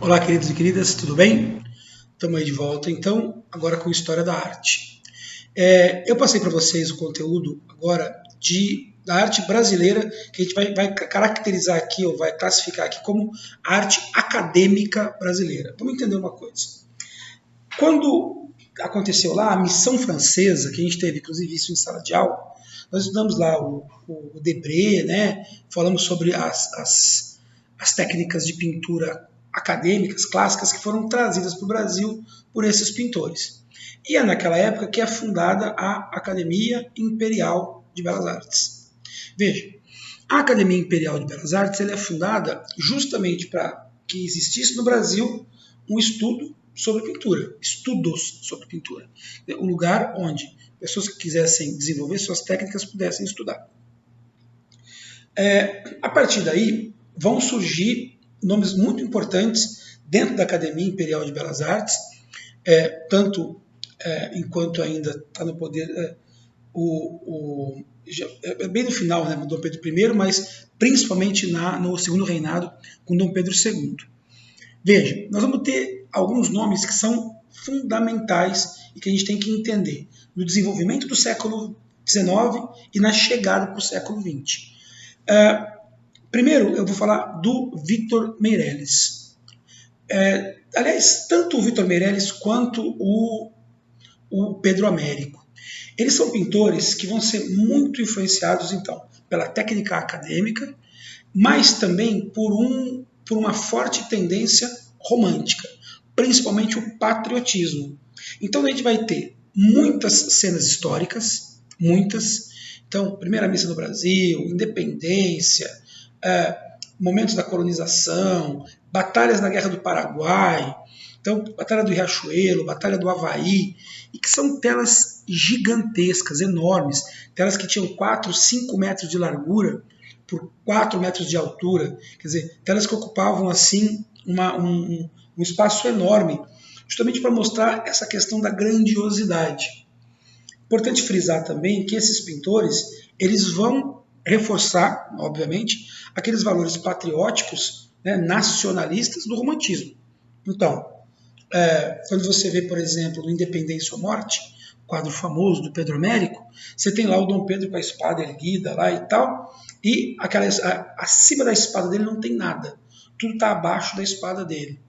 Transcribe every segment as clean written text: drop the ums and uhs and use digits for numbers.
Olá, queridos e queridas, tudo bem? Estamos aí de volta, então, agora com História da Arte. Eu passei para vocês o conteúdo agora da arte brasileira, que a gente vai caracterizar aqui, ou vai classificar aqui como arte acadêmica brasileira. Vamos entender uma coisa. Quando aconteceu lá a missão francesa, que a gente teve, inclusive, isso em sala de aula, nós estudamos lá o Debré, né? Falamos sobre as técnicas de pintura acadêmicas, clássicas, que foram trazidas para o Brasil por esses pintores. E é naquela época que é fundada a Academia Imperial de Belas Artes. Veja, a Academia Imperial de Belas Artes ela é fundada justamente para que existisse no Brasil um estudo sobre pintura, estudos sobre pintura. Um lugar onde pessoas que quisessem desenvolver suas técnicas pudessem estudar. A partir daí, vão surgir nomes muito importantes dentro da Academia Imperial de Belas Artes, tanto enquanto ainda está no poder bem no final, né, Dom Pedro I, mas principalmente no segundo reinado com Dom Pedro II. Veja, nós vamos ter alguns nomes que são fundamentais e que a gente tem que entender no desenvolvimento do século XIX e na chegada para o século XX. Primeiro, eu vou falar do Victor Meirelles. Aliás, tanto o Victor Meirelles quanto o Pedro Américo. Eles são pintores que vão ser muito influenciados, então, pela técnica acadêmica, mas também por uma forte tendência romântica, principalmente o patriotismo. Então a gente vai ter muitas cenas históricas, muitas. Então, primeira missa no Brasil, independência, momentos da colonização, batalhas na Guerra do Paraguai, então, Batalha do Riachuelo, Batalha do Havaí, e que são telas gigantescas, enormes, telas que tinham 4, 5 metros de largura por 4 metros de altura, quer dizer, telas que ocupavam assim um espaço enorme, justamente para mostrar essa questão da grandiosidade. Importante frisar também que esses pintores, eles vão reforçar, obviamente, aqueles valores patrióticos, né, nacionalistas do romantismo. Então, quando você vê, por exemplo, no Independência ou Morte, quadro famoso do Pedro Américo, você tem lá o Dom Pedro com a espada erguida lá e tal, e acima da espada dele não tem nada, tudo está abaixo da espada dele.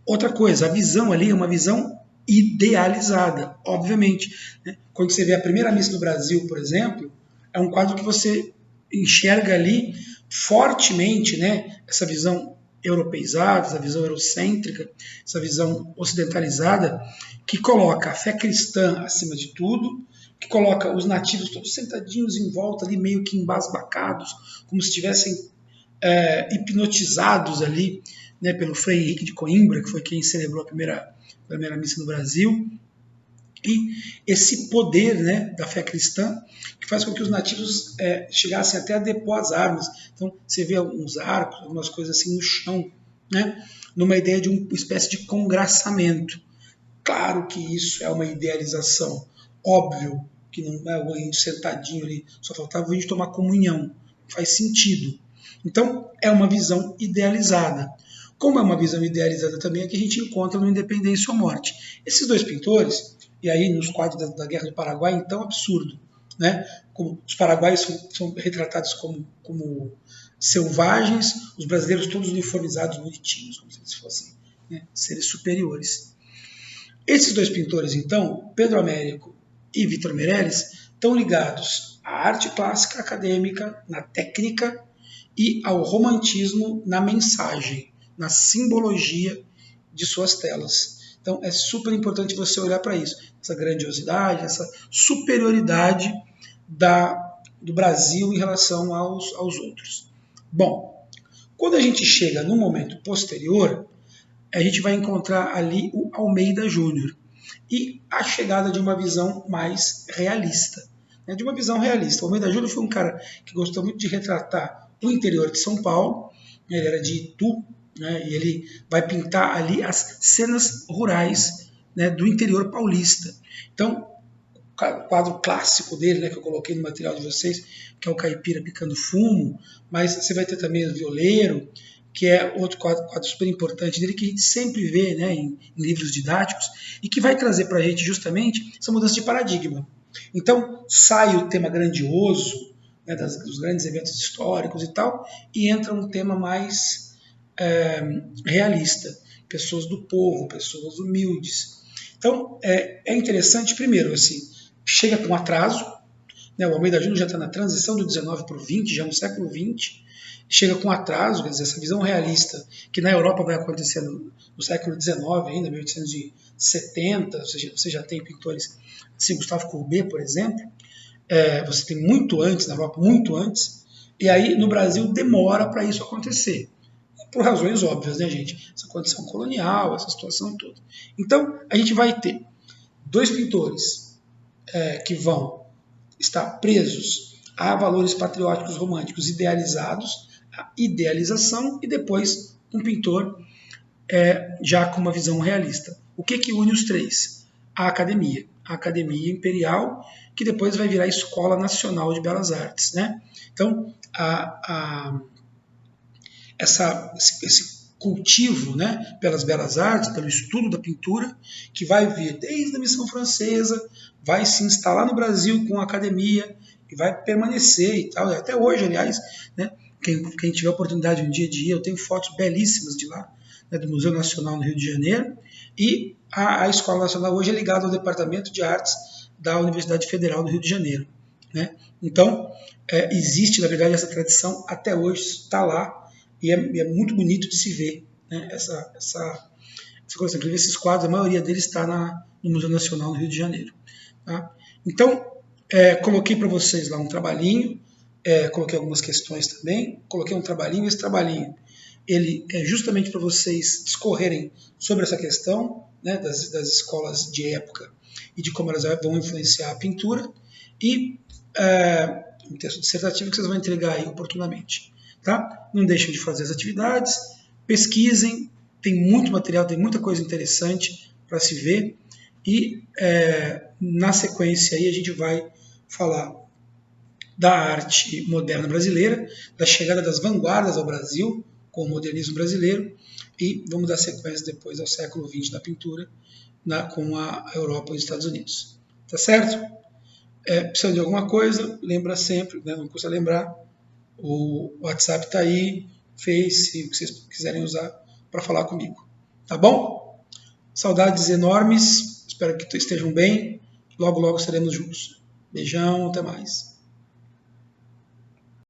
Outra coisa, a visão ali é uma visão idealizada, obviamente. Né? Quando você vê a primeira missa no Brasil, por exemplo, é um quadro que você enxerga ali fortemente, né, essa visão europeizada, essa visão eurocêntrica, essa visão ocidentalizada, que coloca a fé cristã acima de tudo, que coloca os nativos todos sentadinhos em volta ali, meio que embasbacados, como se estivessem hipnotizados ali, né, pelo Frei Henrique de Coimbra, que foi quem celebrou a primeira missa no Brasil, e esse poder, né, da fé cristã que faz com que os nativos chegassem até a depor as armas. Então você vê alguns arcos, algumas coisas assim no chão, né, numa ideia de uma espécie de congraçamento. Claro que isso é uma idealização, óbvio que não é o índio sentadinho ali, só faltava o índio tomar comunhão, faz sentido. Então é uma visão idealizada. Como é uma visão idealizada também é que a gente encontra no Independência ou Morte. Esses dois pintores, e aí nos quadros da Guerra do Paraguai, então absurdo, né? Como os paraguaios são retratados como selvagens, os brasileiros todos uniformizados, bonitinhos, como se eles fossem, né, seres superiores. Esses dois pintores, então, Pedro Américo e Victor Meirelles, estão ligados à arte clássica acadêmica, na técnica, e ao romantismo na mensagem, na simbologia de suas telas. Então é super importante você olhar para isso, essa grandiosidade, essa superioridade do Brasil em relação aos outros. Bom, quando a gente chega no momento posterior, a gente vai encontrar ali o Almeida Júnior e a chegada de uma visão mais realista. Né, de uma visão realista. O Almeida Júnior foi um cara que gostou muito de retratar o interior de São Paulo, né, ele era de Itu, né, e ele vai pintar ali as cenas rurais, né, do interior paulista. Então, o quadro clássico dele, né, que eu coloquei no material de vocês, que é o Caipira Picando Fumo, mas você vai ter também o Violeiro, que é outro quadro super importante dele, que a gente sempre vê, né, em livros didáticos, e que vai trazer para a gente justamente essa mudança de paradigma. Então, sai o tema grandioso, né, dos grandes eventos históricos e tal, e entra um tema mais realista, pessoas do povo, pessoas humildes. Então, é interessante, primeiro, assim, chega com atraso, né, o Almeida Júnior já está na transição do 19 para o 20, já no século 20, chega com atraso, quer dizer, essa visão realista que na Europa vai acontecer no século 19 ainda, 1870, você já tem pintores assim, Gustave Courbet, por exemplo, você tem muito antes na Europa, muito antes, e aí no Brasil demora para isso acontecer, por razões óbvias, né, gente? Essa condição colonial, essa situação toda. Então, a gente vai ter dois pintores que vão estar presos a valores patrióticos românticos idealizados, a idealização, e depois um pintor já com uma visão realista. O que une os três? A Academia Imperial, que depois vai virar a Escola Nacional de Belas Artes, né? Então, esse cultivo, né, pelas belas artes, pelo estudo da pintura, que vai vir desde a Missão Francesa, vai se instalar no Brasil com a academia e vai permanecer e tal, até hoje, aliás, né, quem tiver a oportunidade um dia de ir, eu tenho fotos belíssimas de lá, né, do Museu Nacional no Rio de Janeiro, e a Escola Nacional hoje é ligada ao Departamento de Artes da Universidade Federal do Rio de Janeiro, né? Então, existe, na verdade, essa tradição até hoje, está lá, e é muito bonito de se ver, né, essa coisa. Inclusive, esses quadros, a maioria deles está no Museu Nacional do Rio de Janeiro. Tá? Então, coloquei para vocês lá um trabalhinho, coloquei algumas questões também, coloquei um trabalhinho. Esse trabalhinho ele é justamente para vocês discorrerem sobre essa questão, né, das escolas de época e de como elas vão influenciar a pintura, e um texto dissertativo que vocês vão entregar aí oportunamente. Tá? Não deixem de fazer as atividades, pesquisem, tem muito material, tem muita coisa interessante para se ver, e na sequência aí a gente vai falar da arte moderna brasileira, da chegada das vanguardas ao Brasil com o modernismo brasileiro, e vamos dar sequência depois ao século XX da pintura, com a Europa e os Estados Unidos. Tá certo? Precisando de alguma coisa, lembra sempre, né, não custa lembrar, o WhatsApp está aí, Face, o que vocês quiserem usar para falar comigo. Tá bom? Saudades enormes, espero que estejam bem. Logo, logo estaremos juntos. Beijão, até mais.